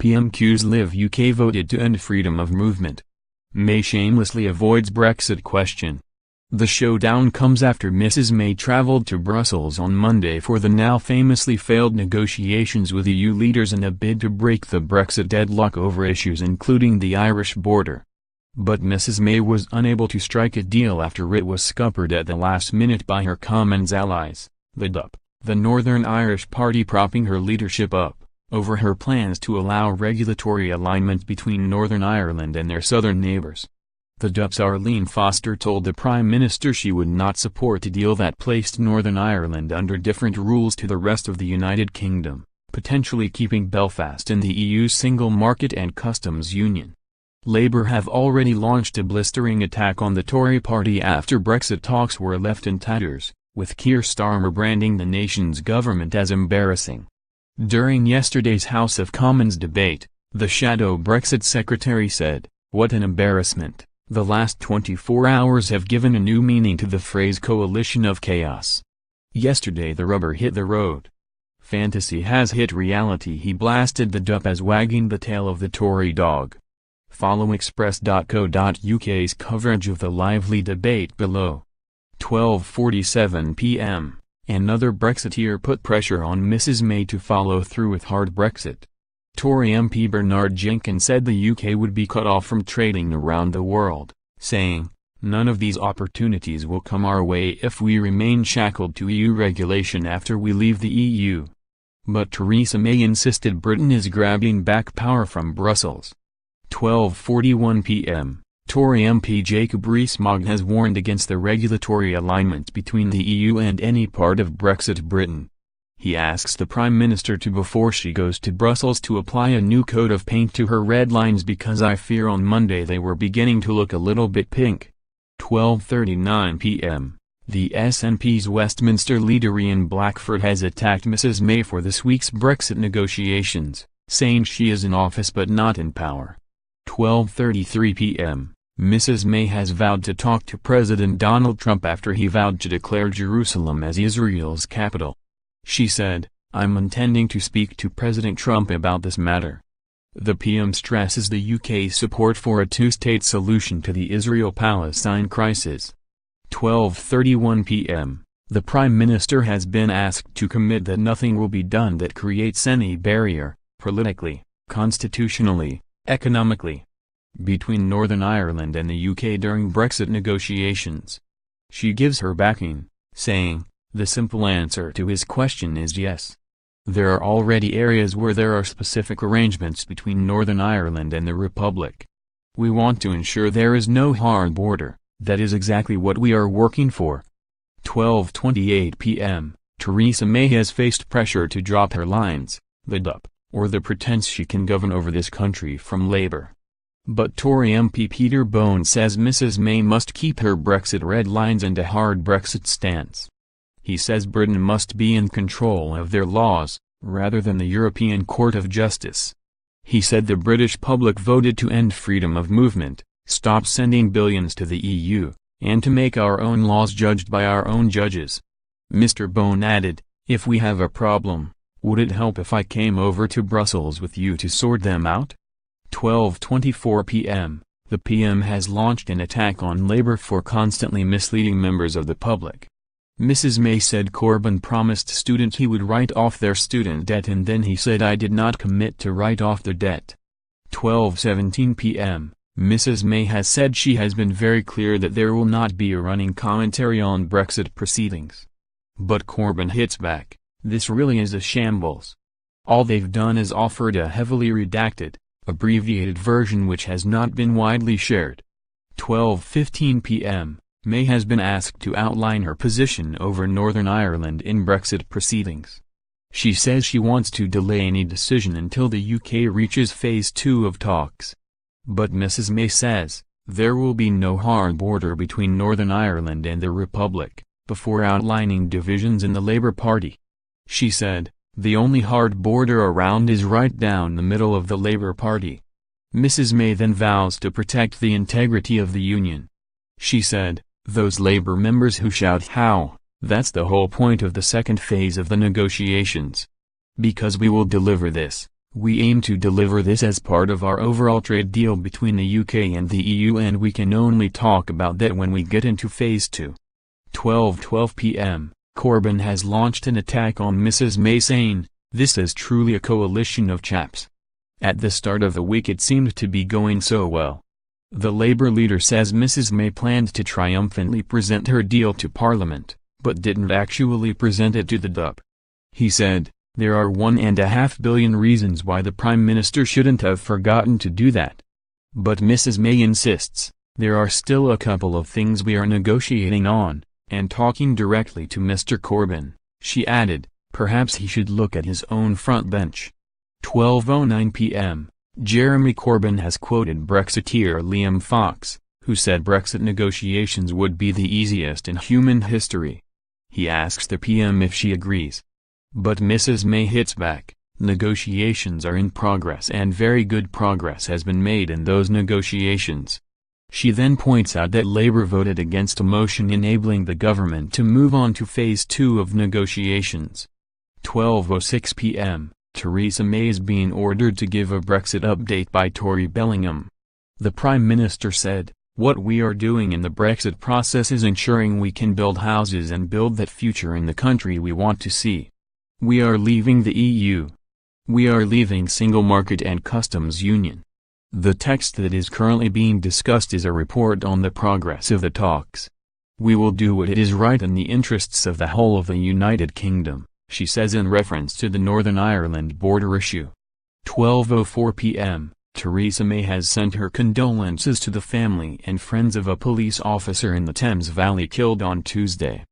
PMQs LIVE UK voted to end freedom of movement. May shamelessly avoids Brexit question. The showdown comes after Mrs May travelled to Brussels on Monday for the now famously failed negotiations with EU leaders in a bid to break the Brexit deadlock over issues including the Irish border. But Mrs May was unable to strike a deal after it was scuppered at the last minute by her Commons allies, the DUP, the Northern Irish Party propping her leadership up, over her plans to allow regulatory alignment between Northern Ireland and their southern neighbours. The DUP's Arlene told the Prime Minister she would not support a deal that placed Northern Ireland under different rules to the rest of the United Kingdom, potentially keeping Belfast in the EU's single market and customs union. Labour have already launched a blistering attack on the Tory party after Brexit talks were left in tatters, with Keir Starmer branding the nation's government as embarrassing. During yesterday's House of Commons debate, the shadow Brexit secretary said, "What an embarrassment. The last 24 hours have given a new meaning to the phrase coalition of chaos. Yesterday the rubber hit the road. Fantasy has hit reality," he blasted the DUP as wagging the tail of the Tory dog. Follow express.co.uk's coverage of the lively debate below. 12:47 p.m. Another Brexiteer put pressure on Mrs May to follow through with hard Brexit. Tory MP Bernard Jenkins said the UK would be cut off from trading around the world, saying, "None of these opportunities will come our way if we remain shackled to EU regulation after we leave the EU." But Theresa May insisted Britain is grabbing back power from Brussels. 12:41 p.m. Tory MP Jacob Rees-Mogg has warned against the regulatory alignment between the EU and any part of Brexit Britain. He asks the Prime Minister to before she goes to Brussels to apply a new coat of paint to her red lines because I fear on Monday they were beginning to look a little bit pink. 12:39 p.m. The SNP's Westminster leader Ian Blackford has attacked Mrs May for this week's Brexit negotiations, saying she is in office but not in power. 12:33 p.m. Mrs May has vowed to talk to President Donald Trump after he vowed to declare Jerusalem as Israel's capital. She said, "I'm intending to speak to President Trump about this matter." The PM stresses the UK's support for a two-state solution to the Israel-Palestine crisis. 12:31 p.m. The Prime Minister has been asked to commit that nothing will be done that creates any barrier, politically, constitutionally, economically, between Northern Ireland and the UK during Brexit negotiations. She gives her backing, saying, "The simple answer to his question is yes. There are already areas where there are specific arrangements between Northern Ireland and the Republic. We want to ensure there is no hard border, that is exactly what we are working for." 12:28 p.m. Theresa May has faced pressure to drop her lines, the DUP, or the pretense she can govern over this country from Labour. But Tory MP Peter Bone says Mrs May must keep her Brexit red lines and a hard Brexit stance. He says Britain must be in control of their laws, rather than the European Court of Justice. He said the British public voted to end freedom of movement, stop sending billions to the EU, and to make our own laws judged by our own judges. Mr Bone added, "If we have a problem, would it help if I came over to Brussels with you to sort them out?" 12:24 p.m. The PM has launched an attack on Labour for constantly misleading members of the public. Mrs May said Corbyn promised students he would write off their student debt and then he said I did not commit to write off the debt. 12:17 p.m. Mrs May has said she has been very clear that there will not be a running commentary on Brexit proceedings. But Corbyn hits back, "This really is a shambles. All they've done is offered a heavily redacted, abbreviated version which has not been widely shared." 12:15 p.m. May has been asked to outline her position over Northern Ireland in Brexit proceedings. She says she wants to delay any decision until the UK reaches phase 2 of talks. But Mrs May says, there will be no hard border between Northern Ireland and the Republic, before outlining divisions in the Labour Party. She said, "The only hard border around is right down the middle of the Labour Party." Mrs May then vows to protect the integrity of the union. She said, "Those Labour members who shout 'How?' that's the whole point of the second phase of the negotiations. Because we will deliver this, We aim to deliver this as part of our overall trade deal between the UK and the EU, and we can only talk about that when we get into phase 2. 12:12 p.m. Corbyn has launched an attack on Mrs May, saying, "This is truly a coalition of chaps." At the start of the week it seemed to be going so well. The Labour leader says Mrs May planned to triumphantly present her deal to Parliament, but didn't actually present it to the DUP. He said, "There are 1.5 billion reasons why the Prime Minister shouldn't have forgotten to do that." But Mrs May insists, "There are still a couple of things we are negotiating on," and talking directly to Mr Corbyn, she added, "Perhaps he should look at his own front bench." 12:09 p.m. Jeremy Corbyn has quoted Brexiteer Liam Fox, who said Brexit negotiations would be the easiest in human history. He asks the PM if she agrees. But Mrs May hits back, "Negotiations are in progress and very good progress has been made in those negotiations." She then points out that Labour voted against a motion enabling the government to move on to phase 2 of negotiations. 12:06 p.m. Theresa May is being ordered to give a Brexit update by Tory Bellingham. The Prime Minister said, "What we are doing in the Brexit process is ensuring we can build houses and build that future in the country we want to see. We are leaving the EU. We are leaving single market and customs union." The text that is currently being discussed is a report on the progress of the talks. "We will do what it is right in the interests of the whole of the United Kingdom," she says in reference to the Northern Ireland border issue. 12:04 p.m. Theresa May has sent her condolences to the family and friends of a police officer in the Thames Valley killed on Tuesday.